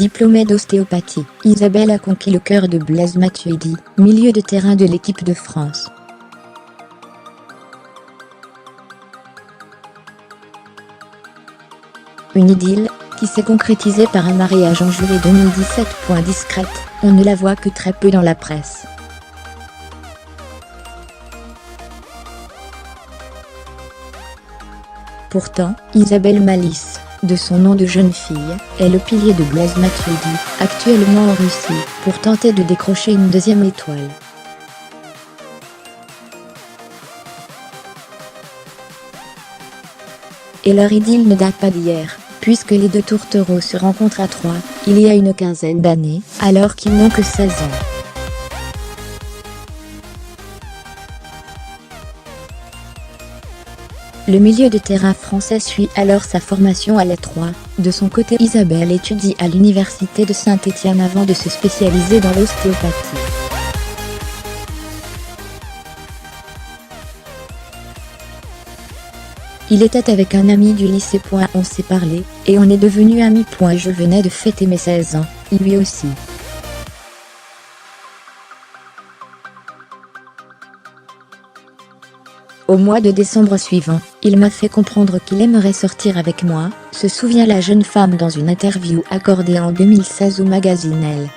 Diplômée d'ostéopathie, Isabelle a conquis le cœur de Blaise Matuidi, milieu de terrain de l'équipe de France. Une idylle, qui s'est concrétisée par un mariage en juillet 2017. Discrète, on ne la voit que très peu dans la presse. Pourtant, Isabelle Malice, de son nom de jeune fille, est le pilier de Blaise Matuidi, actuellement en Russie, pour tenter de décrocher une deuxième étoile. Et leur idylle ne date pas d'hier, puisque les deux tourtereaux se rencontrent à Troyes, il y a une quinzaine d'années, alors qu'ils n'ont que 16 ans. Le milieu de terrain français suit alors sa formation à l'E3. De son côté, Isabelle étudie à l'université de Saint-Étienne avant de se spécialiser dans l'ostéopathie. Il était avec un ami du lycée. On s'est parlé, et on est devenus amis. Je venais de fêter mes 16 ans, lui aussi. Au mois de décembre suivant, il m'a fait comprendre qu'il aimerait sortir avec moi, se souvient la jeune femme dans une interview accordée en 2016 au magazine Elle.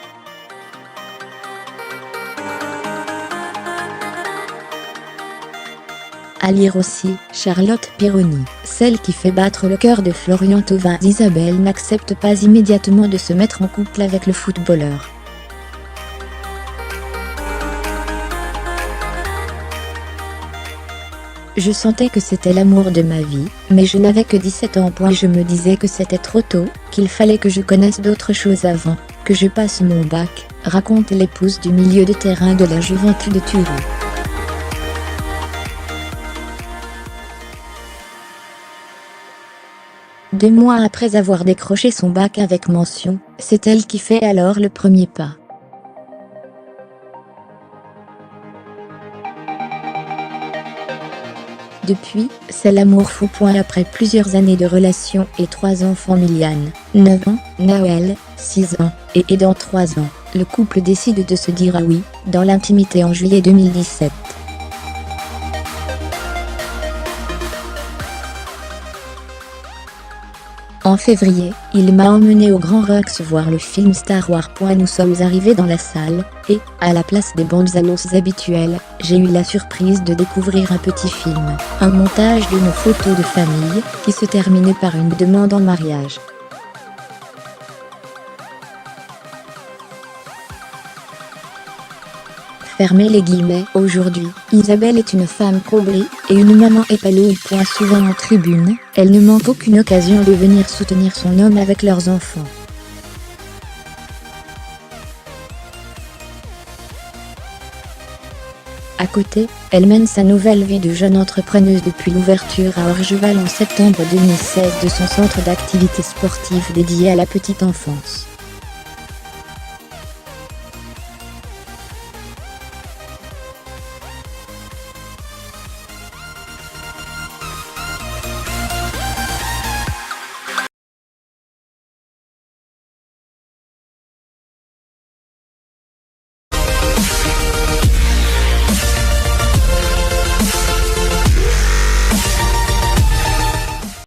À lire aussi, Charlotte Pironi, celle qui fait battre le cœur de Florian Thauvin. Isabelle n'accepte pas immédiatement de se mettre en couple avec le footballeur. Je sentais que c'était l'amour de ma vie, mais je n'avais que 17 ans. Je me disais que c'était trop tôt, qu'il fallait que je connaisse d'autres choses avant, que je passe mon bac, raconte l'épouse du milieu de terrain de la Juventus de Turin. Deux mois après avoir décroché son bac avec mention, c'est elle qui fait alors le premier pas. Depuis, c'est l'amour fou. Après plusieurs années de relation et 3 enfants, Miliane, 9 ans, Noël, 6 ans, et dans 3 ans, le couple décide de se dire ah oui, dans l'intimité en juillet 2017. En février, il m'a emmené au Grand Rex voir le film Star Wars. Nous sommes arrivés dans la salle, et, à la place des bandes annonces habituelles, j'ai eu la surprise de découvrir un petit film, un montage de nos photos de famille, qui se terminait par une demande en mariage. Fermez les guillemets. Aujourd'hui, Isabelle est une femme comblée, et une maman épanouie. Souvent en tribune, elle ne manque aucune occasion de venir soutenir son homme avec leurs enfants. À côté, elle mène sa nouvelle vie de jeune entrepreneuse depuis l'ouverture à Orgeval en septembre 2016 de son centre d'activités sportives dédié à la petite enfance.